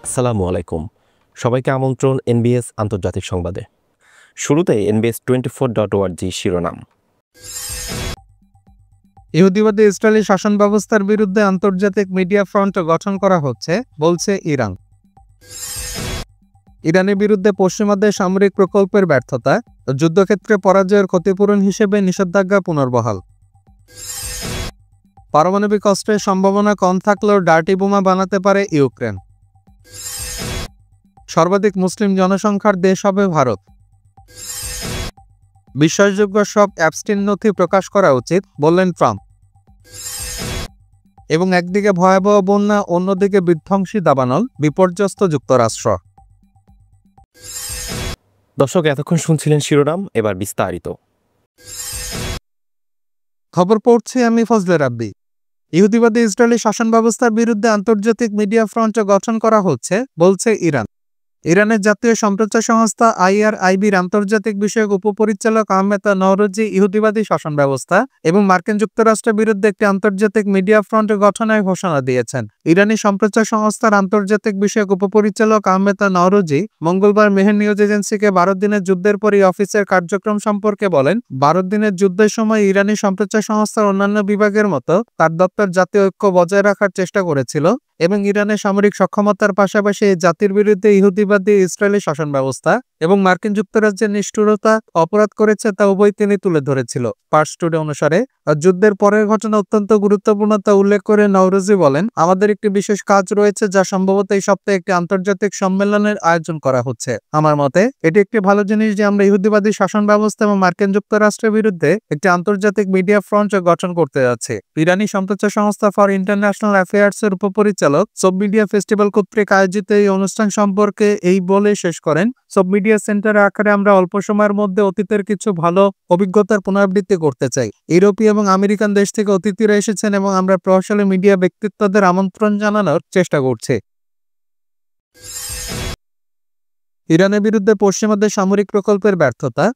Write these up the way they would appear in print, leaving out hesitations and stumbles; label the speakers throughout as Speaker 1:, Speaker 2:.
Speaker 1: আসসালামু আলাইকুম। সবাইকে আমন্ত্রণ এনবিএস আন্তর্জাতিক সংবাদে। শুরুতেই NBS24.org শিরোনাম।
Speaker 2: ইহুদিবাদী ইসরায়েলি শাসন ব্যবস্থার বিরুদ্ধে আন্তর্জাতিক মিডিয়া ফ্রন্ট গঠন করা হচ্ছে, বলছে ইরান। ইরানের বিরুদ্ধে পশ্চিমাদের সামরিক প্রকল্পের ব্যর্থতা, যুদ্ধক্ষেত্রে পরাজয়ের ক্ষতিপূরণ হিসেবে নিষেধাজ্ঞা পুনর্বহাল। পারমাণবিক অস্ত্রের সম্ভাবনা কম থাকলেও ডার্টি বোমা বানাতে পারে ইউক্রেন। সর্বাধিক মুসলিম জনসংখ্যার দেশ হবে ভারত। বিশ্বাসযোগ্য সব অ্যাপস্টিন নথি প্রকাশ করা উচিত, বললেন ট্রাম্প। এবং একদিকে ভয়াবহ বন্যা, অন্যদিকে বিধ্বংসী দাবানল, বিপর্যস্ত যুক্তরাষ্ট্র।
Speaker 1: দর্শক, এতক্ষণ শুনছিলেন শিরোনাম, এবার বিস্তারিত।
Speaker 2: খবর পড়ছি আমি ফজলে রাব্বি। ইহুদিবাদী ইসরায়েলি শাসন ব্যবস্থার বিরুদ্ধে আন্তর্জাতিক মিডিয়া ফ্রন্ট গঠন করা হচ্ছে, বলছে ইরান। ইরানের জাতীয় সম্প্রচার সংস্থা IRIBর আন্তর্জাতিক বিষয়ক উপপরিচালক আহমেদ নওরোজি ইহুদিবাদী শাসন ব্যবস্থা এবং মার্কিন যুক্তরাষ্ট্রের বিরুদ্ধে একটি আন্তর্জাতিক মিডিয়া ফ্রন্ট গঠনের ঘোষণা দিয়েছেন। ইরানি সম্প্রচার সংস্থার আন্তর্জাতিক বিষয়ক উপপরিচালক আহমেদ নওরোজি মঙ্গলবার মেহের নিউজ এজেন্সিকে 12 দিনের যুদ্ধের পরই অফিসের কার্যক্রম সম্পর্কে বলেন। 12 দিনের যুদ্ধের সময় ইরানি সম্প্রচার সংস্থার অন্যান্য বিভাগের মতো তার দপ্তর জাতীয় ঐক্য বজায় রাখার চেষ্টা করেছিল এবং ইরানের সামরিক সক্ষমতার পাশাপাশি এই জাতির বিরুদ্ধে ইহুদিবাদী ইসরায়েলি শাসন ব্যবস্থা এবং মার্কিন যুক্তরাজ্যের নিষ্ঠুরতা অপরাধ করেছে তা উভয় তিনি তুলে ধরেছিল। পার্স টুডে অনুসারে যুদ্ধের পরের ঘটনা অত্যন্ত গুরুত্বপূর্ণ তা উল্লেখ করে নওরোজি বলেন, আমাদের একটি বিশেষ কাজ রয়েছে যা সম্ভবত এই সপ্তাহে একটি আন্তর্জাতিক সম্মেলনের আয়োজন করা হচ্ছে। আমার মতে এটি একটি ভালো জিনিস যে আমরা ইহুদিবাদী শাসন ব্যবস্থা এবং মার্কিন যুক্তরাষ্ট্রের বিরুদ্ধে একটি আন্তর্জাতিক মিডিয়া ফ্রন্ট গঠন করতে যাচ্ছে। ইরানি সম্প্রচার সংস্থা ফর ইন্টারন্যাশনাল অ্যাফেয়ার্স এর উপপরিচালক সব মিডিয়া ফেস্টিভ্যাল কর্তৃক আয়োজিত এই অনুষ্ঠান সম্পর্কে এই বলে শেষ করেন, সব মিডিয়া সেন্টারের আকারে আমরা অল্প সময়ের মধ্যে অতীতের কিছু ভালো অভিজ্ঞতার পুনরাবৃত্তি করতে চাই। ইউরোপীয় এবং আমেরিকান দেশ থেকে অতিথিরা এসেছেন এবং আমরা প্রভাবশালী মিডিয়া ব্যক্তিত্বদের আমন্ত্রণ জানানোর চেষ্টা করছি। ইরানের বিরুদ্ধে পশ্চিমাদের সামরিক প্রকল্পের ব্যর্থতা,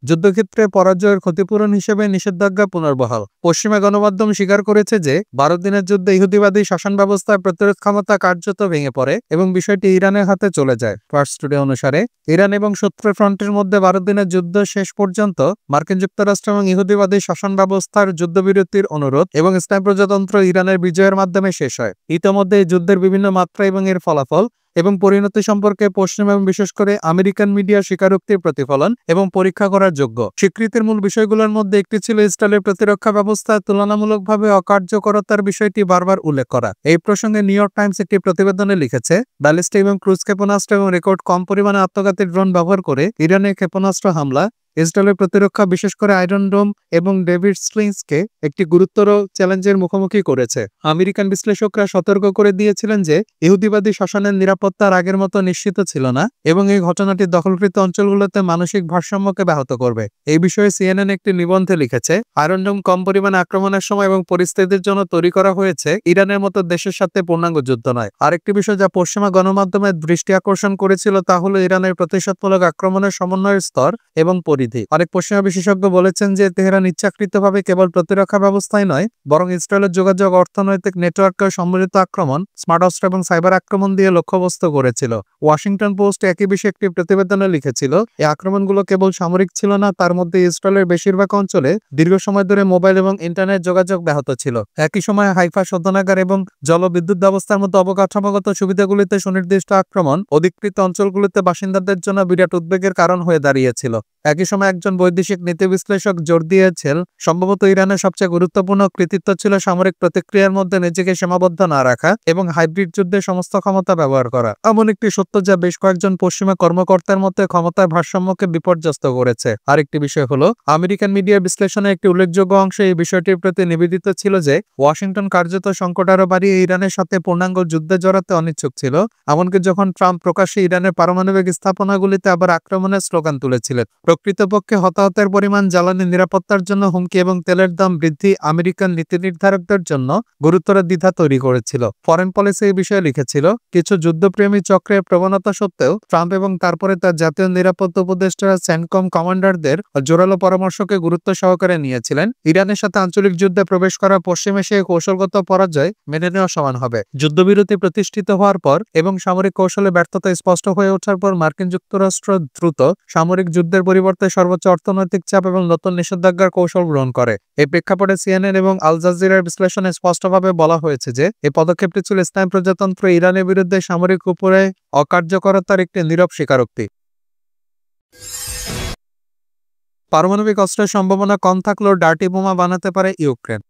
Speaker 2: যুদ্ধক্ষেত্রে পরাজয়ের ক্ষতিপূরণ হিসেবে নিষেধাজ্ঞা পুনর্বহাল। পশ্চিমা গণমাধ্যম স্বীকার করেছে যে 12 দিনের যুদ্ধে ইহুদিবাদী শাসন ব্যবস্থার প্রতিরোধ ক্ষমতা কার্যত ভেঙে পড়ে এবং বিষয়টি ইরানের হাতে চলে যায়। ফার্স্ট টুডে অনুসারে ইরান এবং শত্রু ফ্রন্টের মধ্যে 12 দিনের যুদ্ধ শেষ পর্যন্ত মার্কিন যুক্তরাষ্ট্র এবং ইহুদিবাদী শাসন ব্যবস্থার যুদ্ধবিরতির অনুরোধ এবং ইসলাম প্রজাতন্ত্র ইরানের বিজয়ের মাধ্যমে শেষ হয়। ইতোমধ্যে এই যুদ্ধের বিভিন্ন মাত্রা এবং এর ফলাফল এবং পরিণতি সম্পর্কে পশ্চিম এবং বিশেষ করে আমেরিকান মিডিয়া স্বীকারোক্তির প্রতিফলন এবং পরীক্ষা করার যোগ্য। স্বীকৃতির মূল বিষয়গুলোর মধ্যে একটি ছিল ইসরায়েলের প্রতিরক্ষা ব্যবস্থা তুলনামূলকভাবে অকার্যকরতার বিষয়টি বারবার উল্লেখ করা। এই প্রসঙ্গে নিউ ইয়র্ক টাইমস একটি প্রতিবেদনে লিখেছে, ব্যালিস্টিক এবং ক্রুজ ক্ষেপণাস্ত্র এবং রেকর্ড কম পরিমাণে আত্মঘাতী ড্রোন ব্যবহার করে ইরানের ক্ষেপণাস্ত্র হামলা ইসরায়েলের প্রতিরক্ষা বিশেষ করে আয়রন ডোম এবং ডেভিড স্লিংসকে একটি গুরুতর চ্যালেঞ্জের মুখোমুখি করেছে। আমেরিকান বিশ্লেষকরা সতর্ক করে দিয়েছিলেন যে ইহুদিবাদী শাসনের নিরাপত্তার আগের মতো নিশ্চিত ছিল না এবং এই ঘটনাটি দখলকৃত অঞ্চলগুলোতে মানসিক ভারসাম্যকে ব্যাহত করবে। এই বিষয়ে CNN একটি নিবন্ধে লিখেছে, আয়রন ডোম কম পরিমাণে আক্রমণের সময় এবং পরিস্থিতির জন্য তৈরি করা হয়েছে, ইরানের মতো দেশের সাথে পূর্ণাঙ্গ যুদ্ধ নয়। আরেকটি বিষয় যা পশ্চিমা গণমাধ্যমের দৃষ্টি আকর্ষণ করেছিল তা হলো ইরানের প্রতিশোধমূলক আক্রমণের সমন্বয়ের স্তর এবং পরিধি। অনেক পশ্চিমা বিশেষজ্ঞ বলেছেন যে তেহরান ইচ্ছাকৃতভাবে কেবল প্রতিরক্ষা ব্যবস্থায় নয় বরং ইসরায়েলের যোগাযোগ, অর্থনৈতিক নেটওয়ার্কের সম্মিলিত আক্রমণ, স্মার্ট অস্ত্র এবং সাইবার আক্রমণ দিয়ে লক্ষ্যবস্তু করেছিল। ওয়াশিংটন পোস্ট একই বিষয়ে একটি প্রতিবেদনে লিখেছিল, এই আক্রমণগুলো কেবল সামরিক ছিল না, তার মধ্যে ইসরায়েলের বেশিরভাগ অঞ্চলে দীর্ঘ সময় ধরে মোবাইল এবং ইন্টারনেট যোগাযোগ ব্যাহত ছিল। একই সময় হাইফা শোধনাগার এবং জলবিদ্যুৎ ব্যবস্থার মতো অবকাঠামোগত সুবিধাগুলিতে সুনির্দিষ্ট আক্রমণ অধিকৃত অঞ্চলগুলিতে বাসিন্দাদের জন্য বিরাট উদ্বেগের কারণ হয়ে দাঁড়িয়েছিল। একই সময় একজন বৈদেশিক নীতি বিশ্লেষক জোর দিয়েছেন, সম্ভবত ইরানের সবচেয়ে গুরুত্বপূর্ণ কৃতিত্ব ছিল সামরিক প্রতিক্রিয়ার মধ্যে নিজেকে সীমাবদ্ধ না রাখা এবং হাইব্রিড যুদ্ধে সমস্ত ক্ষমতা ব্যবহার করা। এমন একটি সত্য যা বেশ কয়েকজন পশ্চিমা কর্মকর্তার মধ্যে ক্ষমতার ভারসাম্যকে বিপর্যস্ত করেছে। আরেকটি বিষয় হলো আমেরিকান মিডিয়া বিশ্লেষণে একটি উল্লেখযোগ্য অংশ এই বিষয়টির প্রতি নিবেদিত ছিল যে ওয়াশিংটন কার্যত সংকট আরো বাড়িয়ে ইরানের সাথে পূর্ণাঙ্গ যুদ্ধে জড়াতে অনিচ্ছুক ছিল, এমনকি যখন ট্রাম্প প্রকাশ্যে ইরানের পারমাণবিক স্থাপনাগুলিতে আবার আক্রমণের স্লোগান তুলেছিলেন। প্রকৃতপক্ষে হতাহতের পরিমাণ, জ্বালানি নিরাপত্তার জন্য হুমকি এবং তেলের দাম বৃদ্ধি আমেরিকান নীতি নির্ধারকদের জন্য গুরুতর দ্বিধা তৈরি করেছিল। ফরেন পলিসি এই বিষয়ে লিখেছিল, কিছু যুদ্ধপ্রেমী চক্রের প্রবণতা সত্ত্বেও ট্রাম্প এবং তারপরে তার জাতীয় নিরাপত্তা উপদেষ্টা সেন্টকম কমান্ডারদের জোরালো পরামর্শকে গুরুত্ব সহকারে নিয়েছিলেন। ইরানের সাথে আঞ্চলিক যুদ্ধে প্রবেশ করা পশ্চিম এশিয়ায় কৌশলগত পরাজয় মেনে নেওয়া সমান হবে। যুদ্ধবিরতি প্রতিষ্ঠিত হওয়ার পর এবং সামরিক কৌশলে ব্যর্থতা স্পষ্ট হয়ে ওঠার পর মার্কিন যুক্তরাষ্ট্র দ্রুত সামরিক যুদ্ধের পরিবর্তে সর্বোচ্চ অর্থনৈতিক চাপ এবং নতুন নিষেধাজ্ঞার কৌশল গ্রহণ করে। এই প্রেক্ষাপটে সিএনএন এবং আল জাজিরার বিশ্লেষণে স্পষ্টভাবে বলা হয়েছে যে এই পদক্ষেপটি ছিল ইসলামী প্রজাতন্ত্র ইরানের বিরুদ্ধে সামরিক উপরে অকার্যকরতার একটি নীরব স্বীকারোক্তি। পারমাণবিক অস্ত্রের সম্ভাবনা কম থাকলেও ডার্টি বোমা বানাতে পারে ইউক্রেন।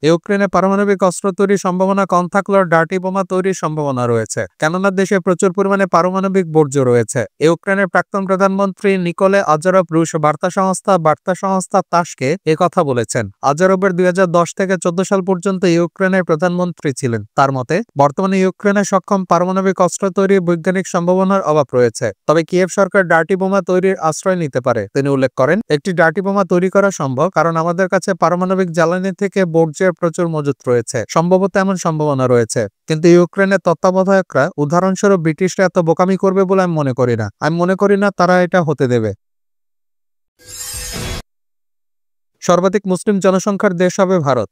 Speaker 2: ইউক্রেনে পারমাণবিক অস্ত্র তৈরির সম্ভাবনা কম থাকলেও ডার্টি বোমা তৈরির সম্ভাবনা রয়েছে, কেননা দেশে প্রচুর পরিমাণে পারমাণবিক বর্জ্য রয়েছে। ইউক্রেনের প্রাক্তন প্রধানমন্ত্রী নিকোলে আজারভ রুশ বার্তা সংস্থা তাসকে কথা বলেছেন। আজারভের 2010 থেকে 14 সাল পর্যন্ত ইউক্রেনের প্রধানমন্ত্রী ছিলেন। তার মতে বর্তমানে ইউক্রেনে সক্ষম পারমাণবিক অস্ত্র তৈরির বৈজ্ঞানিক সম্ভাবনার অভাব রয়েছে, তবে কিয়েভ সরকার ডার্টি বোমা তৈরির আশ্রয় নিতে পারে। তিনি উল্লেখ করেন, একটি ডার্টি বোমা তৈরি করা সম্ভব কারণ আমাদের কাছে পারমাণবিক জ্বালানি থেকে বর্জ্যের প্রচুর মজুত রয়েছে। সম্ভবত এমন সম্ভাবনা রয়েছে, কিন্তু ইউক্রেনের তত্ত্বাবধায়করা, উদাহরণস্বরূপ ব্রিটিশরা, এত বোকামি করবে বলে আমি মনে করি না তারা এটা হতে দেবে। সর্বাধিক মুসলিম জনসংখ্যার দেশ হবে ভারত।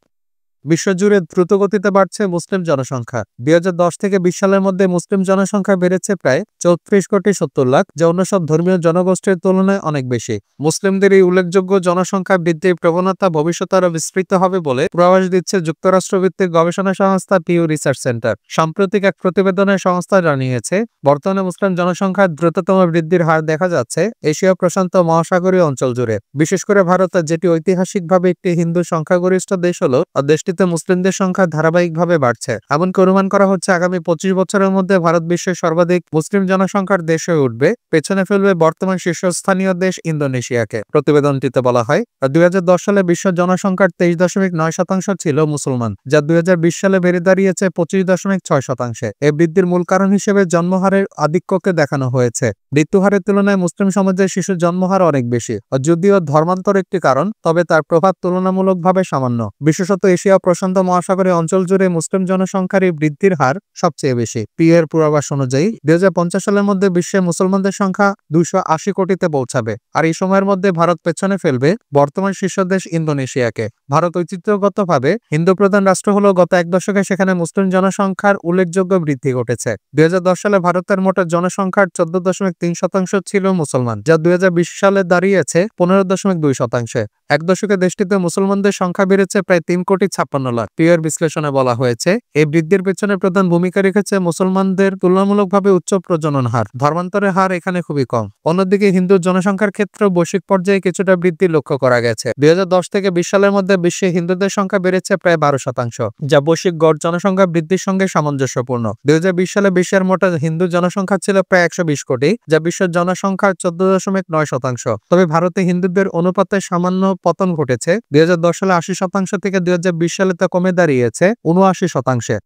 Speaker 2: বিশ্বজুড়ে দ্রুতগতিতে বাড়ছে মুসলিম জনসংখ্যা। 2010 থেকে 20 সালের মধ্যে মুসলিম জনসংখ্যা বেড়েছে প্রায় 34,70,00,000, যা অন্য সব ধর্মীয় জনগোষ্ঠীর তুলনায় অনেক বেশি। মুসলিমদের এই উল্লেখযোগ্য জনসংখ্যা বৃদ্ধির প্রবণতা ভবিষ্যতে আরও বিস্তৃত হবে বলে পূর্বাভাস দিচ্ছে যুক্তরাষ্ট্রভিত্তিক গবেষণা সংস্থা পিউ রিসার্চ সেন্টার। সাম্প্রতিক এক প্রতিবেদনে সংস্থা জানিয়েছে, বর্তমানে মুসলিম জনসংখ্যার দ্রুততম বৃদ্ধির হার দেখা যাচ্ছে এশিয়া প্রশান্ত মহাসাগরীয় অঞ্চল জুড়ে, বিশেষ করে ভারতে, যেটি ঐতিহাসিকভাবে একটি হিন্দু সংখ্যাগরিষ্ঠ দেশ হলো। দেশটিতে মুসলিমদের সংখ্যা ধারাবাহিকভাবে বাড়ছে। এমনকি অনুমান করা হচ্ছে আগামী 25 বছরের মধ্যে ভারত বিশ্বের সর্বাধিক মুসলিম জনসংখ্যার দেশ হয়ে উঠবে, পেছনে ফেলবে বর্তমান শীর্ষস্থানীয় দেশ ইন্দোনেশিয়াকে। প্রতিবেদনটিতে বলা হয়, 2010 সালে বিশ্ব জনসংখ্যার 23.9% ছিল মুসলমান, যা 2020 সালে বেড়ে দাঁড়িয়েছে 25.6%। এই বৃদ্ধির মূল কারণ হিসেবে জন্মহারের আধিক্যকে দেখানো হয়েছে। মৃত্যুহারের তুলনায় মুসলিম সমাজের শিশুর জন্মহার অনেক বেশি। যদিও ধর্মান্তর একটি কারণ, তবে তার প্রভাব তুলনামূলকভাবে সামান্য। বিশেষত এশিয়া প্রশান্ত মহাসাগরীয় অঞ্চল জুড়ে মুসলিম জনসংখ্যার এই বৃদ্ধির হার সবচেয়ে বেশি। পিএর পূর্বাভাস অনুযায়ী 2050 সালের মধ্যে বিশ্বে মুসলমানদের সংখ্যা 280 কোটিতে পৌঁছাবে, আর এই সময়ের মধ্যে ভারত পেছনে ফেলবে বর্তমান শীর্ষ দেশ ইন্দোনেশিয়াকে। ভারত ঐতিহ্যগতভাবে হিন্দু প্রধান রাষ্ট্র হলেও গত এক দশকে সেখানে মুসলিম জনসংখ্যার উল্লেখযোগ্য বৃদ্ধি ঘটেছে। 2010 সালে ভারতের মোট জনসংখ্যার 14.3% ছিল মুসলমান, যা 2020 সালে দাঁড়িয়েছে 15.2%। এক দশকে দেশটিতে মুসলমানদের সংখ্যা বেড়েছে প্রায় 3,56,00,000। পিওর বিশ্লেষণে বলা হয়েছে, এই বৃদ্ধির পেছনে প্রধান ভূমিকা রেখেছে মুসলমানদের তুলনামূলকভাবে উচ্চ প্রজনন হার। ধর্মান্তরের হার এখানে খুবই কম। অন্যদিকে হিন্দু জনসংখ্যার ক্ষেত্রে বৈশ্বিক পর্যায়ে কিছুটা বৃদ্ধি লক্ষ্য করা গেছে। 2010 থেকে 20 সালের মধ্যে বিশ্বে হিন্দুদের সংখ্যা বেড়েছে প্রায় 12%, যা বৈশ্বিক গড় জনসংখ্যা বৃদ্ধির সঙ্গে সামঞ্জস্যপূর্ণ। 2020 সালে বিশ্বের মোট হিন্দু জনসংখ্যা ছিল প্রায় 120 কোটি, যা বিশ্বের জনসংখ্যার 14.9%। তবে ভারতে হিন্দুদের অনুপাতে সামান্য পতন ঘটেছে। 2010 সালে 80% থেকে 2020 সালে তা কমে দাঁড়িয়েছে 79%।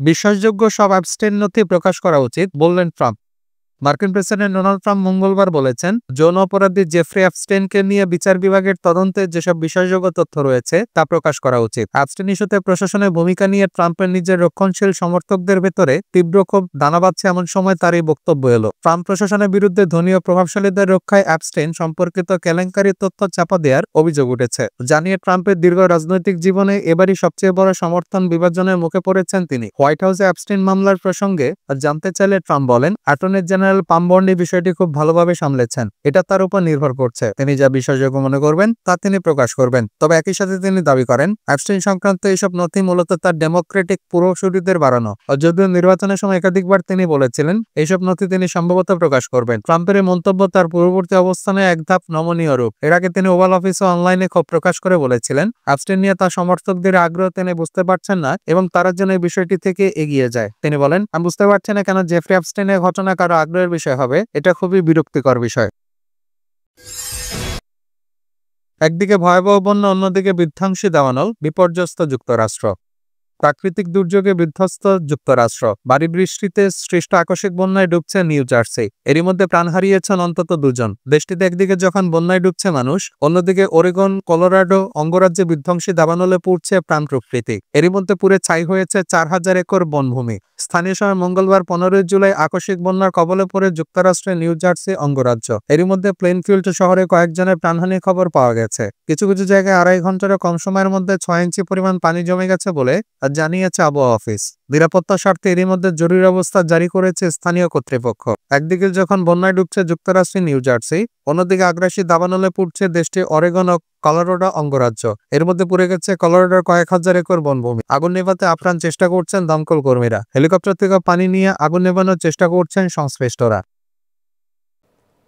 Speaker 2: বিশ্বাসযোগ্য সব অ্যাবস্টেইন নথি প্রকাশ করা উচিত, বললেন ট্রাম্প। মার্কিন প্রেসিডেন্ট ডোনাল্ড ট্রাম্প মঙ্গলবার বলেছেন, যৌন অপরাধী জেফ্রি অ্যাপস্টেইনকে নিয়ে বিচার বিভাগের তদন্তে যেসব বিশ্বাসযোগ্য তথ্য রয়েছে তা প্রকাশ করা উচিত। অ্যাপস্টেইন ইস্যুতে প্রশাসনের ভূমিকা নিয়ে ট্রাম্পের নিজের রক্ষণশীল সমর্থকদের ভেতরে তীব্র ক্ষোভ দানা বাঁধছে এমন সময় তার এই বক্তব্য এলো। ট্রাম্প প্রশাসনের বিরুদ্ধে ধনী ও প্রভাবশালীদের রক্ষায় অ্যাপস্টেইন সম্পর্কিত কেলেঙ্কারি তথ্য চাপা দেওয়ার অভিযোগ উঠেছে। জানিয়ে ট্রাম্পের দীর্ঘ রাজনৈতিক জীবনে এবারই সবচেয়ে বড় সমর্থন বিভাজনের মুখে পড়েছেন তিনি। হোয়াইট হাউসে অ্যাপস্টেইন মামলার প্রসঙ্গে জানতে চাইলে ট্রাম্প বলেন, অ্যাটর্নি জেনারেল পাম বন্ডি বিষয়টি খুব ভালোভাবে সামলেছেন। এটা তার উপর নির্ভর করছে। তিনি যা বিশ্বাসযোগ্য মনে করবেন তা তিনি প্রকাশ করবেন। তবে একই সাথে তিনি দাবি করেন, অ্যাপস্টেইন সংক্রান্ত এইসব নথি মূলত তার ডেমোক্রেটিক পূর্বসূরিদের বাড়ানো। যদিও নির্বাচনের সময় একাধিকবার তিনি বলেছিলেন এইসব নথি তিনি সম্ভবত প্রকাশ করবেন। ট্রাম্পের এই মন্তব্য তার পূর্ববর্তী অবস্থানে এক ধাপ নমনীয় রূপ। এর আগে তিনি ওভাল অফিসে অনলাইনে ক্ষোভ প্রকাশ করে বলেছিলেন, অ্যাপস্টেইন নিয়ে তার সমর্থকদের আগ্রহ তিনি বুঝতে পারছেন না এবং তারা যেন এই বিষয়টি থেকে এগিয়ে যায়। তিনি বলেন, আমি বুঝতে পারছি না কেন জেফ্রি অ্যাপস্টেইনের ঘটনা কারো আগ্রহের বিষয় হবে। এটা খুবই বিরক্তিকর বিষয়। একদিকে ভয়াবহ বন্যা, অন্যদিকে বিধ্বংসী দাবানল, বিপর্যস্ত যুক্তরাষ্ট্র। প্রাকৃতিক দুর্যোগে বিধ্বস্ত যুক্তরাষ্ট্র, ভারী বৃষ্টিতে সৃষ্ট আকস্মিক বন্যায় ডুবছে নিউ জার্সি। এরই মধ্যে প্রাণ হারিয়েছেন অন্তত 2 জন। দেশটিতে একদিকে যখন বন্যায় ডুবছে মানুষ, অন্যদিকে ওরেগন, কলোরাডো অঙ্গরাজ্যে বিধ্বংসী দাবানলে পুড়ছে প্রাণ প্রকৃতি। এরই মধ্যে পুড়ে ছাই হয়েছে 4000 একর বনভূমি। স্থানীয় সময় মঙ্গলবার 15 জুলাই আকস্মিক বন্যার কবলে পড়ে যুক্তরাষ্ট্রের নিউ জার্সি অঙ্গরাজ্য। এরই মধ্যে প্লেনফিল্ড শহরে কয়েকজনের প্রাণহানির খবর পাওয়া গেছে। কিছু কিছু জায়গায় 2.5 ঘন্টারও কম সময়ের মধ্যে 6 ইঞ্চি পরিমাণ পানি জমে গেছে বলে জানিয়েছে আবহাওয়া অফিস। নিরাপত্তার স্বার্থে এরই মধ্যে জরুরি অবস্থা জারি করেছে স্থানীয় কর্তৃপক্ষ। একদিকে যখন বন্যায় ডুবছে যুক্তরাষ্ট্রের নিউ জার্সি, অন্যদিকে আগ্রাসী দাবানলে পুড়ছে দেশটির অরেগন ও কলোরাডো অঙ্গরাজ্য। এর মধ্যে পুড়ে গেছে কলোরাডোর কয়েক হাজার একর বনভূমি। আগুন নেভাতে আপ্রাণ চেষ্টা করছেন দমকল কর্মীরা। হেলিকপ্টার থেকে পানি নিয়ে আগুন নেভানোর চেষ্টা করছেন সংশ্লিষ্টরা।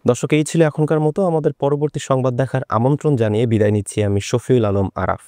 Speaker 1: দর্শক, এই ছিল এখনকার মতো। আমাদের পরবর্তী সংবাদ দেখার আমন্ত্রণ জানিয়ে বিদায় নিচ্ছি আমি শফিউল আলম আরাফ।